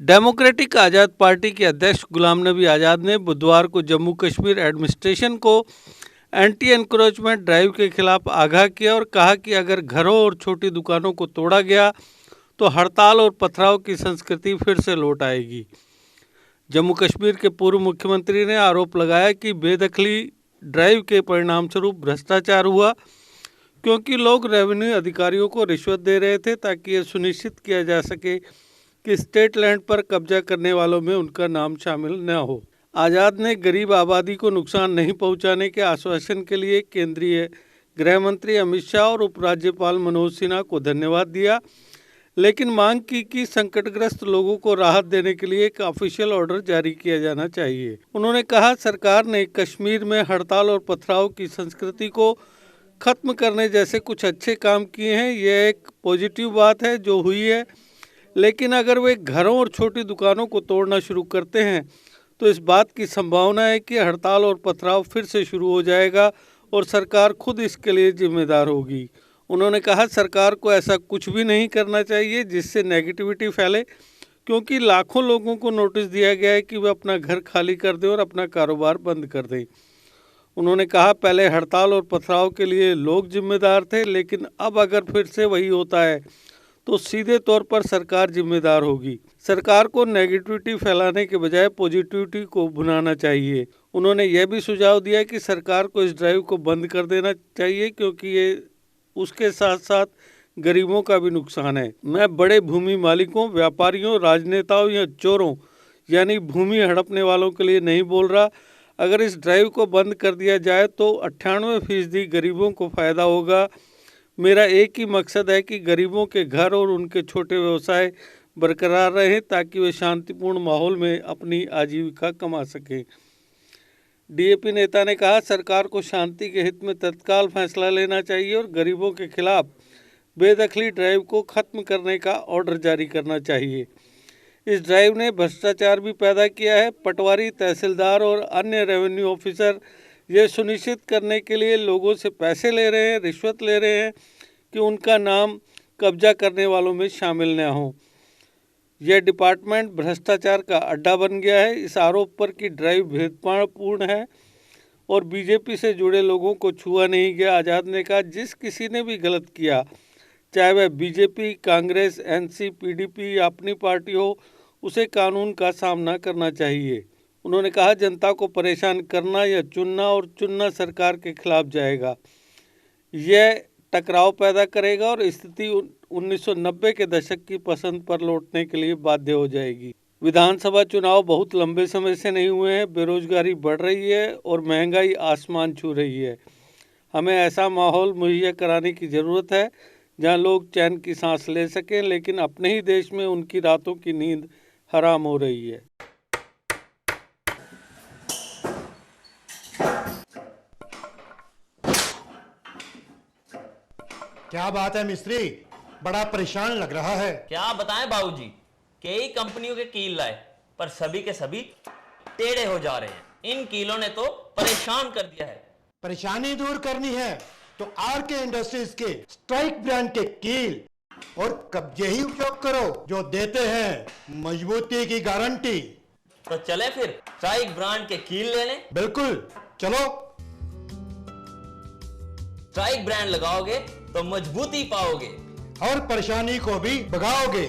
Democratic आज़ाद party के अध्यक्ष गुलाम नबी आज़ाद ने बुधवार को जम्मू कश्मीर एडमिनिस्ट्रेशन को एंटी एनक्रोचमेंट ड्राइव के खिलाफ आगाह किया और कहा कि अगर घरों और छोटी दुकानों को तोड़ा गया तो हड़ताल और पथराव की संस्कृति फिर से लौट आएगी। जम्मू कश्मीर के पूर्व मुख्यमंत्री ने आरोप लगाया कि बेदखली ड्राइव के परिणामस्वरूप भ्रष्टाचार हुआ, क्योंकि लोग रेवेन्यू अधिकारियों को रिश्वत दे रहे थे ताकि यह सुनिश्चित किया जा सके कि स्टेट लैंड पर कब्जा करने वालों में उनका नाम शामिल न हो। आज़ाद ने गरीब आबादी को नुकसान नहीं पहुंचाने के आश्वासन के लिए केंद्रीय गृह मंत्री अमित शाह और उपराज्यपाल मनोज सिन्हा को धन्यवाद दिया, लेकिन मांग की कि संकटग्रस्त लोगों को राहत देने के लिए एक ऑफिशियल ऑर्डर जारी किया जाना चाहिए। उन्होंने कहा, सरकार ने कश्मीर में हड़ताल और पथराव की संस्कृति को खत्म करने जैसे कुछ अच्छे काम किए हैं। यह एक पॉजिटिव बात है जो हुई है, लेकिन अगर वे घरों और छोटी दुकानों को तोड़ना शुरू करते हैं तो इस बात की संभावना है कि हड़ताल और पथराव फिर से शुरू हो जाएगा और सरकार खुद इसके लिए जिम्मेदार होगी। उन्होंने कहा, सरकार को ऐसा कुछ भी नहीं करना चाहिए जिससे नेगेटिविटी फैले, क्योंकि लाखों लोगों को नोटिस दिया गया है कि वे अपना घर खाली कर दें और अपना कारोबार बंद कर दें। उन्होंने कहा, पहले हड़ताल और पथराव के लिए लोग जिम्मेदार थे, लेकिन अब अगर फिर से वही होता है तो सीधे तौर पर सरकार जिम्मेदार होगी। सरकार को नेगेटिविटी फैलाने के बजाय पॉजिटिविटी को भुनाना चाहिए। उन्होंने यह भी सुझाव दिया कि सरकार को इस ड्राइव को बंद कर देना चाहिए, क्योंकि ये उसके साथ साथ गरीबों का भी नुकसान है। मैं बड़े भूमि मालिकों, व्यापारियों, राजनेताओं या चोरों यानी भूमि हड़पने वालों के लिए नहीं बोल रहा। अगर इस ड्राइव को बंद कर दिया जाए तो 98% गरीबों को फ़ायदा होगा। मेरा एक ही मकसद है कि गरीबों के घर और उनके छोटे व्यवसाय बरकरार रहें ताकि वे शांतिपूर्ण माहौल में अपनी आजीविका कमा सकें। डीएपी नेता ने कहा, सरकार को शांति के हित में तत्काल फैसला लेना चाहिए और गरीबों के खिलाफ बेदखली ड्राइव को खत्म करने का ऑर्डर जारी करना चाहिए। इस ड्राइव ने भ्रष्टाचार भी पैदा किया है। पटवारी, तहसीलदार और अन्य रेवेन्यू ऑफिसर ये सुनिश्चित करने के लिए लोगों से पैसे ले रहे हैं, रिश्वत ले रहे हैं कि उनका नाम कब्जा करने वालों में शामिल न हो। यह डिपार्टमेंट भ्रष्टाचार का अड्डा बन गया है। इस आरोप पर कि ड्राइव भेदभावपूर्ण है और बीजेपी से जुड़े लोगों को छुआ नहीं गया। आज़ाद ने कहा, जिस किसी ने भी गलत किया, चाहे वह बीजेपी, कांग्रेस, एनसी, पीडीपी या अपनी पार्टी हो, उसे कानून का सामना करना चाहिए। उन्होंने कहा, जनता को परेशान करना या चुनना और चुनना सरकार के खिलाफ जाएगा। यह टकराव पैदा करेगा और स्थिति 1990 के दशक की पसंद पर लौटने के लिए बाध्य हो जाएगी। विधानसभा चुनाव बहुत लंबे समय से नहीं हुए हैं। बेरोजगारी बढ़ रही है और महंगाई आसमान छू रही है। हमें ऐसा माहौल मुहैया कराने की ज़रूरत है जहां लोग चैन की सांस ले सकें, लेकिन अपने ही देश में उनकी रातों की नींद हराम हो रही है। क्या बात है मिस्त्री, बड़ा परेशान लग रहा है। क्या बताएं बाबूजी, कई कंपनियों के कील लाए पर सभी के सभी टेढ़े हो जा रहे हैं। इन कीलों ने तो परेशान कर दिया है। परेशानी दूर करनी है तो आरके इंडस्ट्रीज के स्ट्राइक ब्रांड के कील और कब्जे ही उपयोग करो, जो देते हैं मजबूती की गारंटी। तो चले फिर स्ट्राइक ब्रांड के कील ले लें। बिल्कुल, चलो। स्ट्राइक ब्रांड लगाओगे तो मजबूती पाओगे और परेशानी को भी भगाओगे।